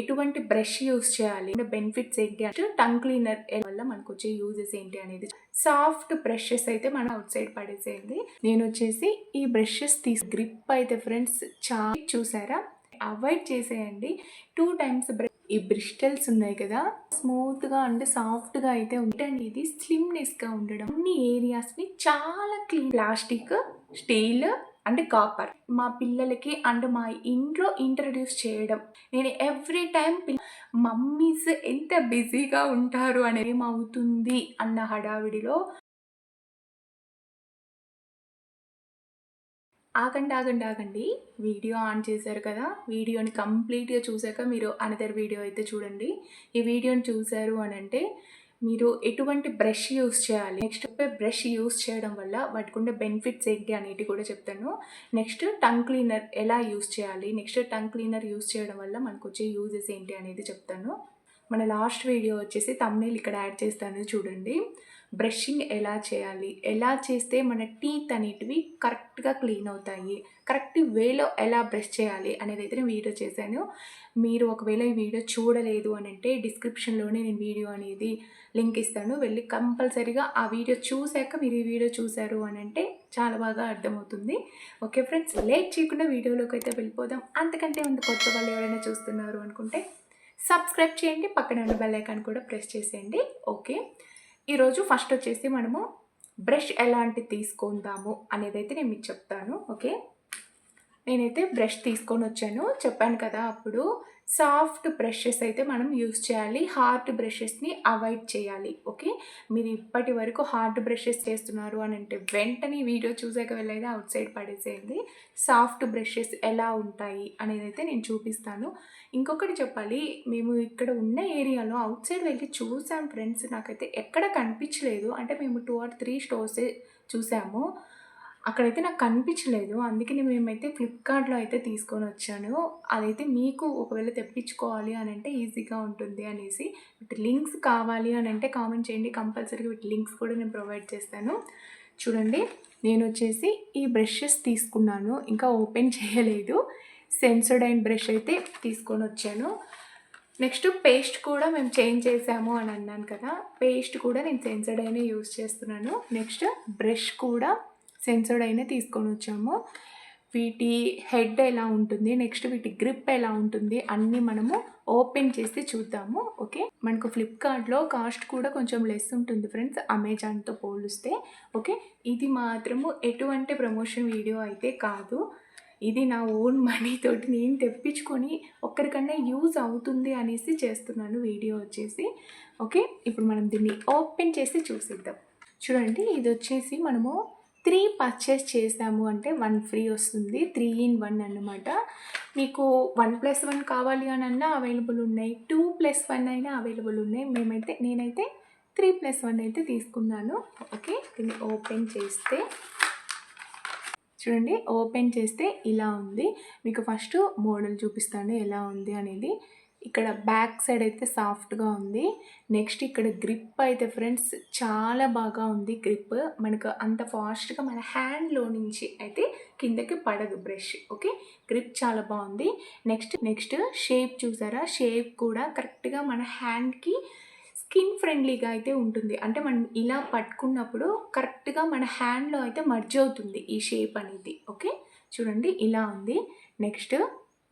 ఎటువంటి brush use చేయాలి, benefits ఏంటి అంటే టంగ్ క్లీనర్ వల్ల మనకు వచ్చే యూజెస్ ఏంటి అనేది. సాఫ్ట్ బ్రషెస్ అయితే మనం అవుట్ సైడ్ పడేసేయండి. నేను వచ్చేసి ఈ బ్రషెస్ గ్రిప్ అయితే ఫ్రెండ్స్ చాలా చూసారా, అవాయిడ్ చేసేయండి. 2 టైమ్స్ ఈ బ్రిస్టల్స్ ఉన్నాయి కదా, స్మూత్ గా అండ్ సాఫ్ట్ గా అయితే ఉంటుంది. ఇది స్లిమ్నెస్ గా ఉండడం, అన్ని ఏరియాస్ ని చాలా clean. Plastic, steel and copper మా పిల్లలకి అండ్ మా ఇంట్లో ఇంట్రడ్యూస్ చేయడం. నేను ఎవ్రీ టైం మమ్మీస్ ఎంత బిజీగా ఉంటారు అనేది ఏమవుతుంది అన్న హడావిడిలో ఆగండి వీడియో ఆన్ చేశారు కదా, వీడియోని కంప్లీట్గా చూసాక మీరు అనదర్ వీడియో అయితే చూడండి. ఈ వీడియోని చూసారు అని అంటే మీరు ఎటువంటి బ్రష్ యూస్ చేయాలి, నెక్స్ట్ బ్రష్ యూస్ చేయడం వల్ల వాటికి ఉండే బెనిఫిట్స్ ఏంటి అనేవి కూడా చెప్తాను. నెక్స్ట్ టంగ్ క్లీనర్ ఎలా యూస్ చేయాలి, నెక్స్ట్ టంగ్ క్లీనర్ యూస్ చేయడం వల్ల మనకు వచ్చే యూజెస్ ఏంటి అనేది చెప్తాను. మన లాస్ట్ వీడియో వచ్చేసి థంబ్నెయిల్ ఇక్కడ యాడ్ చేస్తాను చూడండి. బ్రషింగ్ ఎలా చేయాలి, ఎలా చేస్తే మన టీత్ అనేటివి కరెక్ట్గా క్లీన్ అవుతాయి, కరెక్ట్ వేలో ఎలా బ్రష్ చేయాలి అనేది అయితే నేను వీడియో చేశాను. మీరు ఒకవేళ ఈ వీడియో చూడలేదు అని అంటే డిస్క్రిప్షన్లోనే నేను వీడియో అనేది లింక్ ఇస్తాను, వెళ్ళి కంపల్సరీగా ఆ వీడియో చూశాక మీరు ఈ వీడియో చూశారు అని అంటే చాలా బాగా అర్థమవుతుంది. ఓకే ఫ్రెండ్స్, లేట్ చేయకుండా వీడియోలోకి అయితే వెళ్ళిపోదాం. అంతకంటే ముందు కొత్త వాళ్ళు ఎవరైనా చూస్తున్నారు అనుకుంటే సబ్స్క్రైబ్ చేయండి, పక్కన ఉన్న బెల్ ఐకాన్ కూడా ప్రెస్ చేసేయండి. ఓకే, ఈరోజు ఫస్ట్ వచ్చేసి మనము బ్రష్ ఎలాంటి తీసుకుందాము అనేది అయితే నేను మీకు చెప్తాను. ఓకే, నేనైతే బ్రష్ తీసుకొని వచ్చాను, చెప్పాను కదా అప్పుడు. సాఫ్ట్ బ్రషెస్ అయితే మనం యూస్ చేయాలి, హార్డ్ బ్రషెస్ని అవాయిడ్ చేయాలి. ఓకే, మీరు ఇప్పటి వరకు హార్డ్ బ్రషెస్ చేస్తున్నారు అని అంటే వెంటనే వీడియో చూసాక వెళ్ళైతే అవుట్ సైడ్ పడేసేయండి. సాఫ్ట్ బ్రషెస్ ఎలా ఉంటాయి అనేది అయితే నేను చూపిస్తాను. ఇంకొకటి చెప్పాలి, మేము ఇక్కడ ఉన్న ఏరియాలో అవుట్ సైడ్ వెళ్ళి చూసాం ఫ్రెండ్స్, నాకైతే ఎక్కడ కనిపించలేదు. అంటే మేము 2 or 3 స్టోర్సే చూసాము, అక్కడైతే నాకు కనిపించలేదు. అందుకని మేమైతే ఫ్లిప్కార్ట్లో అయితే తీసుకొని వచ్చాను. అదైతే మీకు ఒకవేళ తెప్పించుకోవాలి అని అంటే ఈజీగా ఉంటుంది అనేసి. వీటి లింక్స్ కావాలి అని అంటే కామెంట్ చేయండి, కంపల్సరీగా వీటి లింక్స్ కూడా నేను ప్రొవైడ్ చేస్తాను. చూడండి, నేను వచ్చేసి ఈ బ్రషెస్ తీసుకున్నాను, ఇంకా ఓపెన్ చేయలేదు. సెన్సోడైన్ బ్రష్ అయితే తీసుకొని వచ్చాను. నెక్స్ట్ పేస్ట్ కూడా మేము చేంజ్ చేసాము అని అన్నాను కదా, పేస్ట్ కూడా నేను సెన్సోడైనే యూస్ చేస్తున్నాను. నెక్స్ట్ బ్రష్ కూడా సెన్సోడైనే తీసుకొని వచ్చాము. వీటి హెడ్ ఎలా ఉంటుంది, నెక్స్ట్ వీటి గ్రిప్ ఎలా ఉంటుంది అన్నీ మనము ఓపెన్ చేసి చూద్దాము. ఓకే, మనకు ఫ్లిప్కార్ట్లో కాస్ట్ కూడా కొంచెం లెస్ ఉంటుంది ఫ్రెండ్స్ అమెజాన్తో పోలిస్తే. ఓకే, ఇది మాత్రము ఎటువంటి ప్రమోషన్ వీడియో అయితే కాదు, ఇది నా ఓన్ మనీ తోటి నేను తెప్పించుకొని ఒక్కరికన్నా యూజ్ అవుతుంది అనేసి చేస్తున్నాను వీడియో వచ్చేసి. ఓకే, ఇప్పుడు మనం దీన్ని ఓపెన్ చేసి చూసిద్దాం. చూడండి, ఇది వచ్చేసి మనము 3 పర్చేస్ చేసాము అంటే 1 ఫ్రీ వస్తుంది. 3 in 1 అన్నమాట. మీకు 1+1 కావాలి అని అన్నా అవైలబుల్ ఉన్నాయి, 2+1 అయినా అవైలబుల్ ఉన్నాయి. నేనైతే 3+1 అయితే తీసుకున్నాను. ఓకే, దీన్ని ఓపెన్ చేస్తే చూడండి, ఓపెన్ చేస్తే ఇలా ఉంది. మీకు ఫస్ట్ మోడల్ చూపిస్తాను ఎలా ఉంది అనేది. ఇక్కడ బ్యాక్ సైడ్ అయితే సాఫ్ట్గా ఉంది. నెక్స్ట్ ఇక్కడ గ్రిప్ అయితే ఫ్రెండ్స్ చాలా బాగా ఉంది. గ్రిప్ మనకు అంత ఫాస్ట్గా మన హ్యాండ్లో నుంచి అయితే కిందకి పడదు బ్రష్. ఓకే, గ్రిప్ చాలా బాగుంది. నెక్స్ట్ షేప్ చూసారా, షేప్ కూడా కరెక్ట్గా మన హ్యాండ్కి స్కిన్ ఫ్రెండ్లీగా అయితే ఉంటుంది. అంటే మనం ఇలా పట్టుకున్నప్పుడు కరెక్ట్గా మన హ్యాండ్లో అయితే మర్జ్ అవుతుంది ఈ షేప్ అనేది. ఓకే, చూడండి ఇలా ఉంది. నెక్స్ట్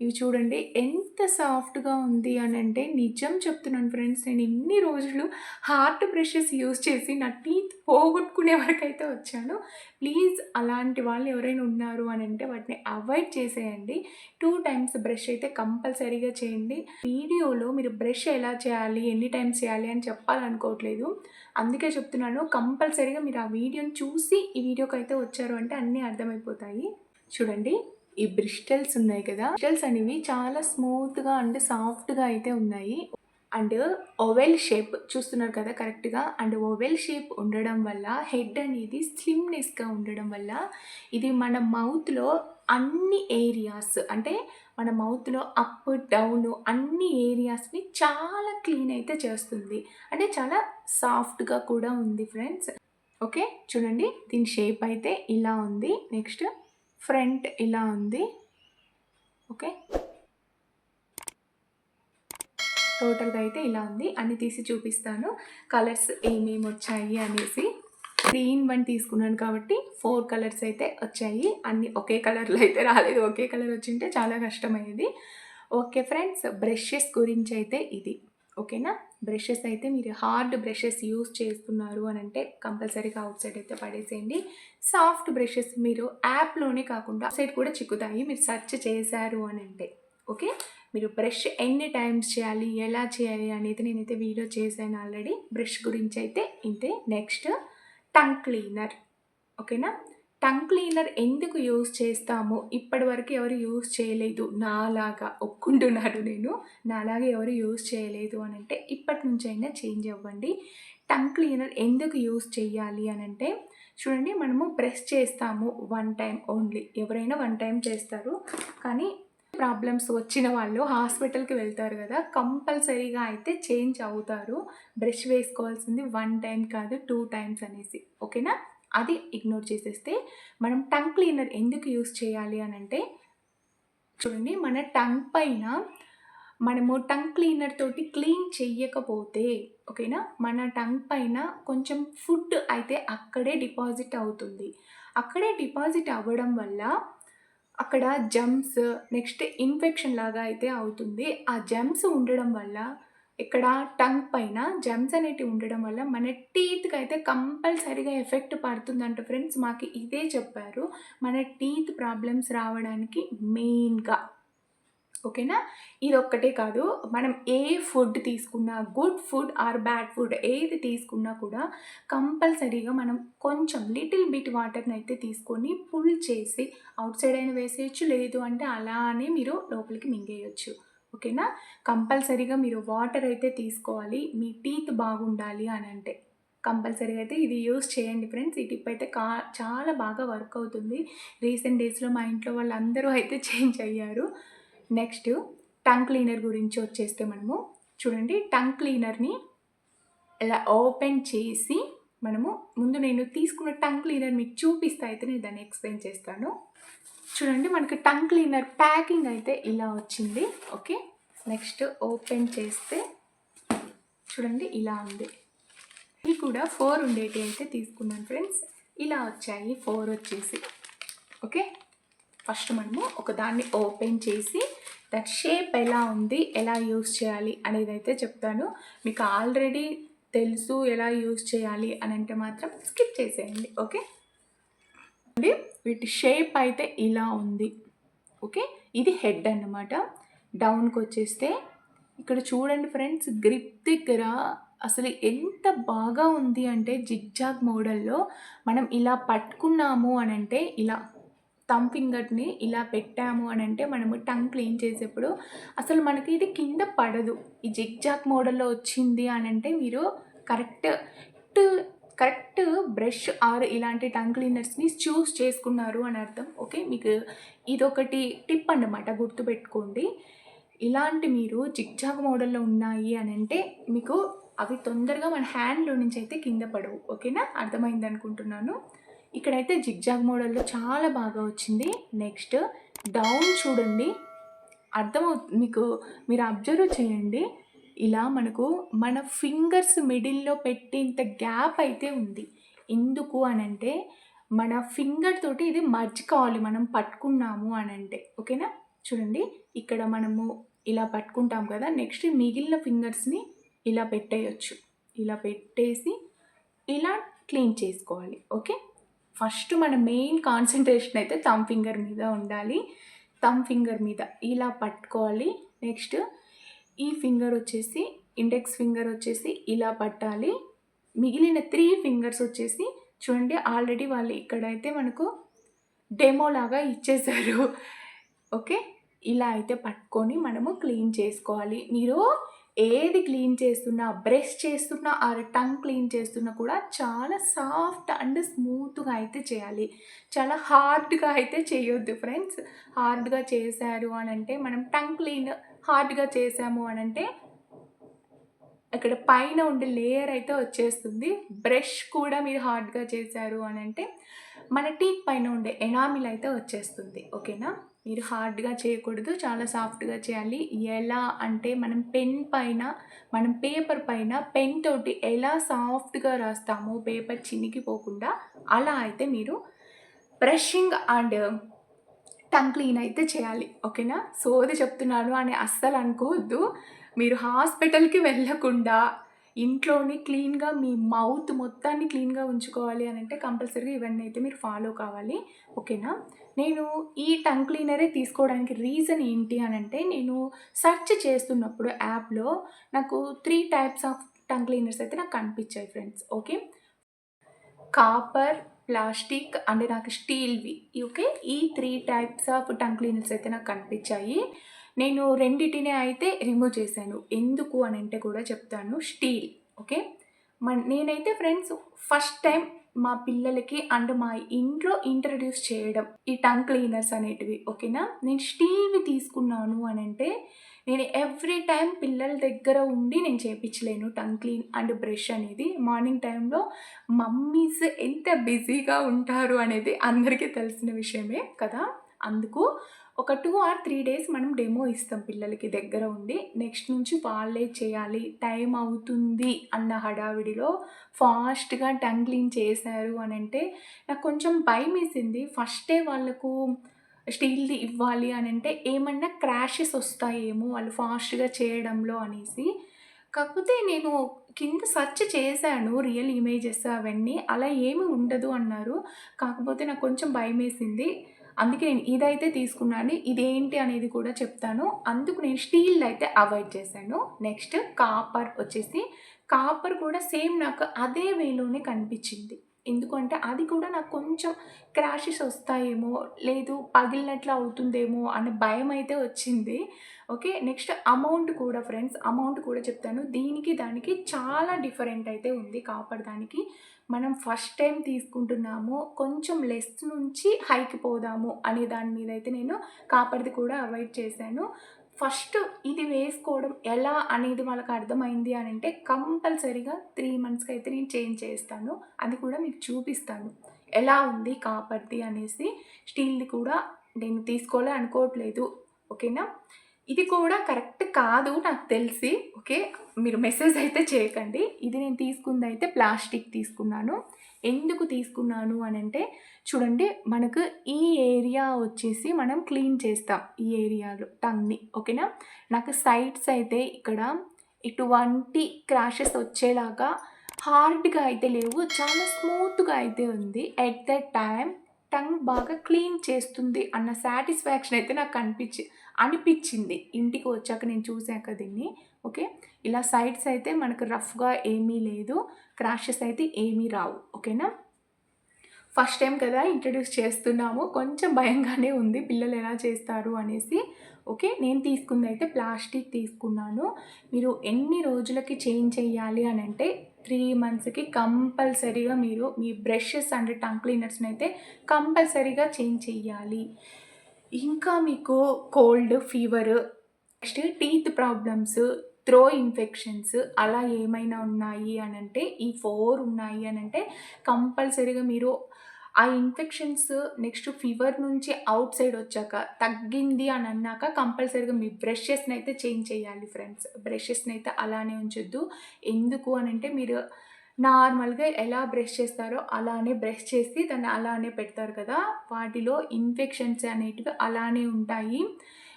ఇవి చూడండి ఎంత సాఫ్ట్గా ఉంది అని అంటే, నిజం చెప్తున్నాను ఫ్రెండ్స్, నేను ఇన్ని రోజులు హార్డ్ బ్రషెస్ యూజ్ చేసి నా టీత్ పోగొట్టుకునే వరకు అయితే వచ్చాను. ప్లీజ్ అలాంటి వాళ్ళు ఎవరైనా ఉన్నారు అని అంటే వాటిని అవాయిడ్ చేసేయండి. 2 టైమ్స్ బ్రష్ అయితే కంపల్సరీగా చేయండి. వీడియోలో మీరు బ్రష్ ఎలా చేయాలి, ఎన్ని టైమ్స్ చేయాలి అని చెప్పాలనుకోవట్లేదు, అందుకే చెప్తున్నాను. కంపల్సరీగా మీరు ఆ వీడియోని చూసి ఈ వీడియోకి అయితే వచ్చారు అంటే అన్నీ అర్థమైపోతాయి. చూడండి, ఈ బ్రిస్టల్స్ ఉన్నాయి కదా, బ్రిస్టల్స్ అనేవి చాలా స్మూత్గా అండ్ సాఫ్ట్గా అయితే ఉన్నాయి. అండ్ ఓవెల్ షేప్ చూస్తున్నారు కదా కరెక్ట్గా, అండ్ ఓవెల్ షేప్ ఉండడం వల్ల హెడ్ అనేది స్లిమ్నెస్గా ఉండడం వల్ల ఇది మన మౌత్లో అన్ని ఏరియాస్, అంటే మన మౌత్లో అప్ డౌన్ అన్ని ఏరియాస్ని చాలా క్లీన్ అయితే చేస్తుంది. అంటే చాలా సాఫ్ట్గా కూడా ఉంది ఫ్రెండ్స్. ఓకే, చూడండి దీని షేప్ అయితే ఇలా ఉంది. నెక్స్ట్ ఫ్రంట్ ఇలా ఉంది. ఓకే, టోటల్‌గా అయితే ఇలా ఉంది. అన్నీ తీసి చూపిస్తాను. కలర్స్ ఏమేమి వచ్చాయి అనేసి. 3 ఇన్ 1 తీసుకున్నాను కాబట్టి 4 కలర్స్ అయితే వచ్చాయి. అన్నీ ఒకే కలర్‌లో అయితే రాలేదు. ఒకే కలర్ వచ్చింటే చాలా కష్టమయ్యేది. ఓకే ఫ్రెండ్స్, బ్రషెస్ గురించి అయితే ఇది. ఓకేనా? బ్రషెస్ అయితే మీరు హార్డ్ బ్రషెస్ యూజ్ చేస్తున్నారు అనంటే కంపల్సరీగా అవుట్ సైడ్ అయితే పడేసేయండి. సాఫ్ట్ బ్రషెస్ మీరు యాప్‌లోనే కాకుండా అవుట్ సైడ్ కూడా చిక్కుతాయి మీరు సెర్చ్ చేశారు అనంటే. ఓకే? మీరు బ్రష్ ఎన్ని టైమ్స్ చేయాలి, ఎలా చేయాలి అనేది నేనైతే వీడియో చేశాను ఆల్రెడీ. బ్రష్ గురించి అయితే ఇంతే. Next tongue cleaner. ఓకేనా? టంగ్ క్లీనర్ ఎందుకు యూజ్ చేస్తామో ఇప్పటివరకు ఎవరు యూజ్ చేయలేదు. నాలాగా ఒప్పుకుంటున్నాను నేను. నాలాగా ఎవరు యూజ్ చేయలేదు అనంటే ఇప్పటి నుంచైనా చేంజ్ అవ్వండి. టంగ్ క్లీనర్ ఎందుకు యూజ్ చేయాలి అనంటే చూడండి, మనము బ్రష్ చేస్తాము 1 టైం ఓన్లీ. ఎవరైనా 1 టైం చేస్తారు. కానీ ప్రాబ్లమ్స్ వచ్చిన వాళ్ళు హాస్పిటల్‌కి వెళ్తారు కదా! కంపల్సరీగా అయితే చేంజ్ అవుతారు. బ్రష్ వేసుకోవాల్సింది 1 టైం కాదు 2 టైమ్స్ అనేసి. ఓకేనా? అది ఇగ్నోర్ చేసేస్తే మనం టంగ్ క్లీనర్ ఎందుకు యూజ్ చేయాలి అనంటే చూడండి, మన టంగ్ పైన మనము టంగ్ క్లీనర్ తోటి క్లీన్ చెయ్యకపోతే ఓకేనా, మన టంగ్ పైన కొంచెం ఫుడ్ అయితే అక్కడే డిపాజిట్ అవుతుంది. అక్కడే డిపాజిట్ అవ్వడం వల్ల అక్కడ జమ్స్, నెక్స్ట్ ఇన్ఫెక్షన్ లాగా అయితే అవుతుంది. ఆ జమ్స్ ఉండడం వల్ల ఇక్కడ టంగ్ పైన జమ్స్ అనేటివి ఉండడం వల్ల మన టీత్‌కి అయితే కంపల్సరీగా ఎఫెక్ట్ పడుతుందంట ఫ్రెండ్స్. మాకు ఇదే చెప్పారు. మన టీత్ ప్రాబ్లమ్స్ రావడానికి మెయిన్‌గా. ఓకేనా? ఇదొక్కటే కాదు, మనం ఏ ఫుడ్ తీసుకున్నా, good food or bad food ఏది తీసుకున్నా కూడా కంపల్సరీగా మనం కొంచెం లిటిల్ బిట్ వాటర్‌ని అయితే తీసుకొని పుల్ చేసి అవుట్ సైడ్ అయినా వేసేయచ్చు. లేదు అంటే అలానే మీరు లోపలికి మింగేయొచ్చు. ఓకేనా? కంపల్సరీగా మీరు వాటర్ అయితే తీసుకోవాలి. మీ టీత్ బాగుండాలి అనంటే. కంపల్సరీగా అయితే ఇది యూజ్ చేయండి ఫ్రెండ్స్. ఈ టిప్ అయితే చాలా బాగా వర్క్ అవుతుంది. రీసెంట్ డేస్‌లో మా ఇంట్లో వాళ్ళందరూ అయితే చేంజ్ అయ్యారు. నెక్స్ట్ టంగ్ క్లీనర్ గురించి వచ్చేస్తే మనము చూడండి, టంగ్ క్లీనర్‌ని ఇలా ఓపెన్ చేసి మనము ముందు నేను తీసుకున్న టంగ్ క్లీనర్ మీకు చూపిస్తా అయితే నేను దాన్ని ఎక్స్‌ప్లెయిన్ చేస్తాను. చూడండి, మనకి టంగ్ క్లీనర్ ప్యాకింగ్ అయితే ఇలా వచ్చింది. ఓకే? నెక్స్ట్ ఓపెన్ చేస్తే చూడండి ఇలా ఉంది. ఇది కూడా 4 ఉండేటివి అయితే తీసుకున్నాను ఫ్రెండ్స్. ఇలా వచ్చాయి 4 వచ్చేసి. ఓకే? ఫస్ట్ మనము ఒకదాన్ని ఓపెన్ చేసి దాని షేప్ ఎలా ఉంది, ఎలా యూజ్ చేయాలి అనేది అయితే చెప్తాను. మీకు ఆల్రెడీ తెలుసు ఎలా యూజ్ చేయాలి అని అంటే మాత్రం స్కిప్ చేసేయండి. ఓకే? వీటి షేప్ అయితే ఇలా ఉంది. ఓకే? ఇది హెడ్ అన్నమాట. డౌన్కి వచ్చేస్తే ఇక్కడ చూడండి ఫ్రెండ్స్, గ్రిప్ దగ్గర అసలు ఎంత బాగా ఉంది అంటే జిగ్జాగ్ మోడల్లో మనం ఇలా పట్టుకున్నాము అనంటే ఇలా థంబ్ ఫింగర్‌ని ఇలా పెట్టాము అనంటే మనము టంగ్ క్లీన్ చేసేప్పుడు అసలు మనకి ఇది కింద పడదు. ఈ జిగ్జాగ్ మోడల్‌లో వచ్చింది అనంటే మీరు కరెక్ట్ కరెక్ట్ బ్రష్ ఆర్ ఇలాంటి టంగ్ క్లీనర్స్‌ని చూస్ చేసుకున్నారు అని అర్థం. ఓకే? మీకు ఇదొకటి టిప్ అన్నమాట, గుర్తుపెట్టుకోండి. ఇలాంటి మీరు జిగ్జాగ్ మోడల్‌లో ఉన్నాయి అనంటే మీకు అవి తొందరగా మన హ్యాండ్‌లో నుంచి అయితే కింద పడవు. ఓకేనా? అర్థమైందనుకుంటున్నాను. ఇక్కడైతే జిగ్జాగ్ మోడల్‌లో చాలా బాగా వచ్చింది. నెక్స్ట్ డౌన్ చూడండి, మీకు మీరు అబ్జర్వ్ చేయండి. ఇలా మనకు మన ఫింగర్స్ మిడిల్‌లో పెట్టేంత గ్యాప్ అయితే ఉంది. ఎందుకు అనంటే మన ఫింగర్ తోటి ఇది మర్జ్ కావాలి మనం పట్టుకున్నాము అనంటే. ఓకేనా? చూడండి, ఇక్కడ మనము ఇలా పట్టుకుంటాం కదా! నెక్స్ట్ మిగిలిన ఫింగర్స్‌ని ఇలా పెట్టేయొచ్చు. ఇలా పెట్టేసి ఇలా క్లీన్ చేసుకోవాలి. ఓకే? ఫస్ట్ మన మెయిన్ కాన్సంట్రేషన్ అయితే థంబ్ ఫింగర్ మీద ఉండాలి. థంబ్ ఫింగర్ మీద ఇలా పట్టుకోవాలి. నెక్స్ట్ ఈ ఫింగర్ వచ్చేసి, ఇండెక్స్ ఫింగర్ వచ్చేసి ఇలా పట్టాలి. మిగిలిన 3 ఫింగర్స్ వచ్చేసి చూడండి, ఆల్రెడీ వాళ్ళు ఇక్కడైతే మనకు డెమో లాగా ఇచ్చేశారు. ఓకే? ఇలా అయితే పట్టుకొని మనము క్లీన్ చేసుకోవాలి. మీరు ఏది క్లీన్ చేస్తున్నా, బ్రష్ చేస్తున్నా ఆర్ టంగ్ క్లీన్ చేస్తున్నా కూడా చాలా సాఫ్ట్ అండ్ స్మూత్‌గా అయితే చేయాలి. చాలా హార్డ్‌గా అయితే చేయొద్దు ఫ్రెండ్స్. హార్డ్‌గా చేశారు అనంటే మనం టంగ్ క్లీన్ హార్డ్‌గా చేసాము అనంటే అక్కడ పైన ఉండే లేయర్ అయితే వచ్చేస్తుంది. బ్రష్ కూడా మీరు హార్డ్‌గా చేశారు అనంటే మన టీత్ పైన ఉండే ఎనామిల్ అయితే వచ్చేస్తుంది. ఓకేనా? మీరు హార్డ్‌గా చేయకూడదు. చాలా సాఫ్ట్‌గా చేయాలి. ఎలా అంటే మనం పేపర్ పైన పెన్ తోటి ఎలా సాఫ్ట్‌గా రాస్తామో పేపర్ చినిగిపోకుండా, అలా అయితే మీరు బ్రషింగ్ అండ్ టంగ్ క్లీన్ అయితే చేయాలి. ఓకేనా? సోది చెప్తున్నాను అని అస్సలు అనుకోవద్దు. మీరు హాస్పిటల్‌కి వెళ్ళకుండా ఇంట్లోనే క్లీన్‌గా మీ మౌత్ మొత్తాన్ని క్లీన్‌గా ఉంచుకోవాలి అనంటే కంపల్సరీగా ఇవన్నీ అయితే మీరు ఫాలో కావాలి. ఓకేనా? నేను ఈ టంగ్ క్లీనరే తీసుకోవడానికి రీజన్ ఏంటి అనంటే, నేను సెర్చ్ చేస్తున్నప్పుడు యాప్‌లో నాకు 3 టైప్స్ ఆఫ్ టంగ్ క్లీనర్స్ అయితే నాకు కనిపించాయి friends. Okay. Copper, plastic and నాకు స్టీల్‌వి. ఓకే. ఈ 3 టైప్స్ ఆఫ్ టంగ్ క్లీనర్స్ అయితే నాకు కనిపించాయి. నేను రెండిటిని అయితే రిమూవ్ చేశాను. ఎందుకు అనంటే కూడా చెప్తాను. స్టీల్. ఓకే. నేనైతే ఫ్రెండ్స్ ఫస్ట్ టైం మా పిల్లలకి అండ్ మా ఇంట్లో ఇంట్రడ్యూస్ చేయడం ఈ టంగ్ క్లీనర్స్ అనేటివి. ఓకేనా? నేను స్టీల్‌వి తీసుకున్నాను అనంటే, నేను ఎవ్రీ టైమ్ పిల్లల దగ్గర ఉండి నేను చేపించలేను టంగ్ క్లీన్ అండ్ బ్రష్ అనేది. మార్నింగ్ టైంలో మమ్మీస్ ఎంత బిజీగా ఉంటారు అనేది అందరికీ తెలిసిన విషయమే కదా! అందుకు ఒక 2 ఆర్ 3 డేస్ మనం డెమో ఇస్తాం పిల్లలకి దగ్గర ఉండి. నెక్స్ట్ నుంచి వాళ్ళే చేయాలి. టైం అవుతుంది అన్న హడావిడిలో ఫాస్ట్‌గా టంగ్ క్లీన్ చేశారు అనంటే నాకు కొంచెం భయమేసింది. ఫస్టే వాళ్ళకు స్టీల్‌ది ఇవ్వాలి అనంటే ఏమన్నా క్రాషెస్ వస్తాయేమో వాళ్ళు ఫాస్ట్‌గా చేయడంలో అనేసి. కాకపోతే నేను కింద సెర్చ్ చేశాను రియల్ ఇమేజెస్ అవన్నీ. అలా ఏమి ఉండదు అన్నారు. కాకపోతే నాకు కొంచెం భయమేసింది. అందుకే నేను ఇదైతే తీసుకున్నాను. ఇదేంటి అనేది కూడా చెప్తాను. అందుకు నేను స్టీల్‌దయితే అవాయిడ్ చేశాను. నెక్స్ట్ కాపర్ కూడా సేమ్ నాకు అదే వేలోనే కనిపించింది. ఎందుకంటే అది కూడా నాకు కొంచెం క్రాషెస్ వస్తాయేమో, లేదు పగిలినట్లు అవుతుందేమో అనే భయమైతే వచ్చింది. ఓకే. నెక్స్ట్ అమౌంట్ కూడా ఫ్రెండ్స్, అమౌంట్ కూడా చెప్తాను. దీనికి, దానికి చాలా డిఫరెంట్ అయితే ఉంది కాపర్ దానికి. మనం ఫస్ట్ టైమ్ తీసుకుంటున్నాము, కొంచెం లెస్ నుంచి హైకి పోదాము అనే దాని మీద అయితే నేను కాపర్‌ది కూడా అవాయిడ్ చేశాను. ఫస్ట్ ఇది వేసుకోవడం ఎలా అనేది వాళ్ళకి అర్థమైంది అనంటే కంపల్సరీగా 3 మంత్స్‌కి అయితే నేను చేంజ్ చేస్తాను. అది కూడా మీకు చూపిస్తాను. ఎలా ఉంది కాపర్‌ది అనేసి. స్టీల్‌ది కూడా నేను తీసుకోవాలని అనుకోవట్లేదు. ఓకేనా? ఇది కూడా కరెక్ట్ కాదు నాకు తెలిసి. ఓకే. మీరు మెసేజ్ అయితే చేయకండి. ఇది నేను తీసుకుందయితే ప్లాస్టిక్ తీసుకున్నాను. ఎందుకు తీసుకున్నాను అనంటే చూడండి, మనకు ఈ ఏరియా వచ్చేసి మనం క్లీన్ చేస్తాం. ఈ ఏరియాలో టంగ్‌ని. ఓకేనా? నాకు సైడ్స్ అయితే ఇక్కడ ఎటువంటి క్రాషెస్ వచ్చేలాగా హార్డ్‌గా అయితే లేవు. చాలా స్మూత్‌గా అయితే ఉంది. ఎట్ ద టైమ్ టంగ్ బాగా క్లీన్ చేస్తుంది అన్న సాటిస్ఫాక్షన్ అయితే నాకు అనిపిచ్చింది. ఇంటికి వచ్చాక నేను చూసాక దీన్ని. ఓకే. ఇలా సైడ్స్ అయితే మనకు రఫ్‌గా ఏమీ లేదు. క్రాషెస్ అయితే ఏమీ రావు. ఓకేనా? ఫస్ట్ టైం కదా ఇంట్రడ్యూస్ చేస్తున్నాము. కొంచెం భయంగానే ఉంది పిల్లలు ఎలా చేస్తారు అనేసి. ఓకే. నేను తీసుకుందయితే ప్లాస్టిక్ తీసుకున్నాను. మీరు ఎన్ని రోజులకి చేంజ్ చేయాలి అనంటే 3 మంత్స్‌కి కంపల్సరీగా మీరు మీ బ్రషెస్ అండ్ టంగ్ క్లీనర్స్‌నయితే కంపల్సరీగా చేంజ్ చెయ్యాలి. ఇంకా మీకు cold, fever, next teeth problems, throw infections అలా ఏమైనా ఉన్నాయి అనంటే ఈ 4 ఉన్నాయి అనంటే కంపల్సరీగా మీరు ఆ ఇన్ఫెక్షన్స్ నెక్స్ట్ ఫీవర్ నుంచి ఔట్ సైడ్ వచ్చాక తగ్గింది అని అన్నాక కంపల్సరీగా మీ బ్రషెస్‌నయితే చేంజ్ చేయాలి ఫ్రెండ్స్. బ్రషెస్‌నయితే అలానే ఉంచొద్దు. ఎందుకు అనంటే మీరు నార్మల్‌గా ఎలా బ్రష్ చేస్తారో అలానే బ్రష్ చేసి దాన్ని అలానే పెడతారు కదా! వాటిలో ఇన్ఫెక్షన్స్ అనేటివి అలానే ఉంటాయి.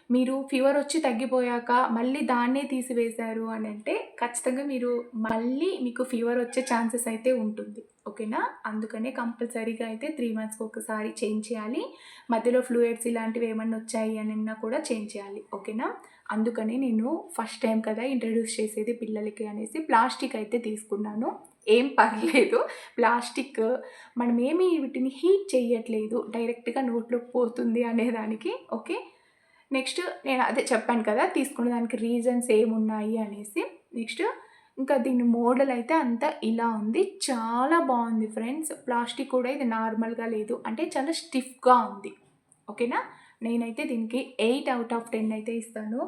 మీరు ఫీవర్ వచ్చి తగ్గిపోయాక మళ్ళీ దాన్నే తీసివేశారు అనంటే ఖచ్చితంగా మళ్ళీ మీకు ఫీవర్ వచ్చే ఛాన్సెస్ అయితే ఉంటుంది. ఓకేనా? అందుకనే కంపల్సరీగా అయితే 3 మంత్స్‌కి ఒకసారి చేంజ్ చేయాలి. మధ్యలో ఫ్లూయిడ్స్ ఇలాంటివి ఏమన్నా వచ్చాయి అనన్నా కూడా చేంజ్ చేయాలి. ఓకేనా? అందుకని నేను ఫస్ట్ టైం కదా ఇంట్రడ్యూస్ చేసేది పిల్లలకి అనేసి ప్లాస్టిక్ అయితే తీసుకున్నాను. ఏం పర్లేదు. ప్లాస్టిక్ మనమేమి వీటిని హీట్ చెయ్యట్లేదు. డైరెక్ట్‌గా నోట్లోకి పోతుంది అనేదానికి. ఓకే. నెక్స్ట్ నేను అదే చెప్పాను కదా! తీసుకున్న దానికి రీజన్స్ ఏమున్నాయి అనేసి. నెక్స్ట్ ఇంకా దీని మోడల్ అయితే అంతా ఇలా ఉంది. చాలా బావుంది ఫ్రెండ్స్. ప్లాస్టిక్ కూడా ఇది నార్మల్‌గా లేదు. అంటే చాలా స్టిఫ్‌గా ఉంది. ఓకేనా? నేనైతే దీనికి 8 ఔట్ ఆఫ్ 10 అయితే ఇస్తాను.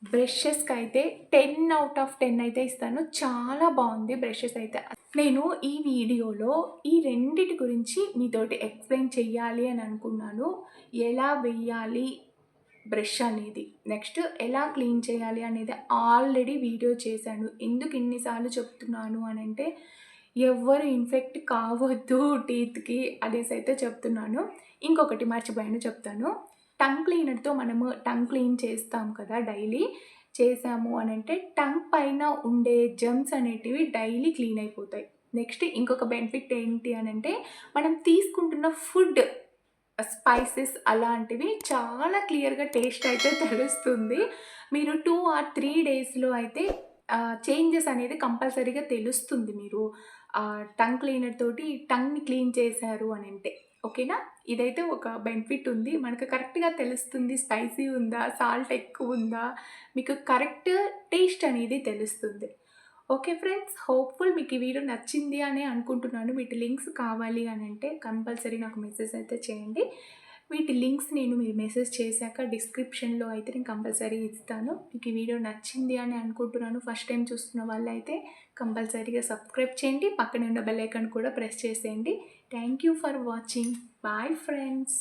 బ్రషెస్‌కి అయితే 10/10 అయితే ఇస్తాను. చాలా బాగుంది బ్రషెస్ అయితే. నేను ఈ వీడియోలో ఈ రెండిటి గురించి మీతోటి ఎక్స్‌ప్లెయిన్ చెయ్యాలి అని అనుకున్నాను. ఎలా వెయ్యాలి బ్రష్ అనేది, నెక్స్ట్ ఎలా క్లీన్ చేయాలి అనేది ఆల్రెడీ వీడియో చేశాను. ఎందుకు ఇన్ని సార్లు చెప్తున్నాను అనంటే, ఎవ్వరు ఇన్ఫెక్ట్ కావద్దు టీత్‌కి అనేసి అయితే చెప్తున్నాను. ఇంకొకటి మర్చిపోయాను చెప్తాను. టంగ్ క్లీనర్‌తో మనము టంగ్ క్లీన్ చేస్తాం కదా డైలీ. చేశాము అనంటే టంగ్ పైన ఉండే జెర్మ్స్ అనేటివి డైలీ క్లీన్ అయిపోతాయి. నెక్స్ట్ ఇంకొక బెనిఫిట్ ఏంటి అనంటే, మనం తీసుకుంటున్న ఫుడ్ స్పైసెస్ అలాంటివి చాలా క్లియర్‌గా టేస్ట్ అయితే తెలుస్తుంది. మీరు 2 ఆర్ 3 డేస్‌లో అయితే చేంజెస్ అనేది కంపల్సరీగా తెలుస్తుంది. మీరు టంగ్ క్లీనర్ తోటి టంగ్‌ని క్లీన్ చేశారు అనంటే. ఓకేనా? ఇదైతే ఒక బెనిఫిట్ ఉంది. మనకు కరెక్ట్‌గా తెలుస్తుంది. స్పైసీ ఉందా? సాల్ట్ ఎక్కువుందా? మీకు కరెక్ట్ టేస్ట్ అనేది తెలుస్తుంది. ఓకే ఫ్రెండ్స్, హోప్‌ఫుల్ మీకు ఈ వీడియో నచ్చింది అని అనుకుంటున్నాను. వీటి లింక్స్ కావాలి అనంటే కంపల్సరీ నాకు మెసేజ్ అయితే చేయండి. వీటి లింక్స్ మీరు మెసేజ్ చేశాక డిస్క్రిప్షన్‌లో అయితే నేను కంపల్సరీ ఇస్తాను. మీకు ఈ వీడియో నచ్చింది అని అనుకుంటున్నాను. ఫస్ట్ టైం చూస్తున్న వాళ్ళైతే కంపల్సరీగా సబ్స్క్రైబ్ చేయండి. పక్కనే ఉన్న బెల్ ఐకాన్ కూడా ప్రెస్ చేసేయండి. Thank you for watching. Bye friends.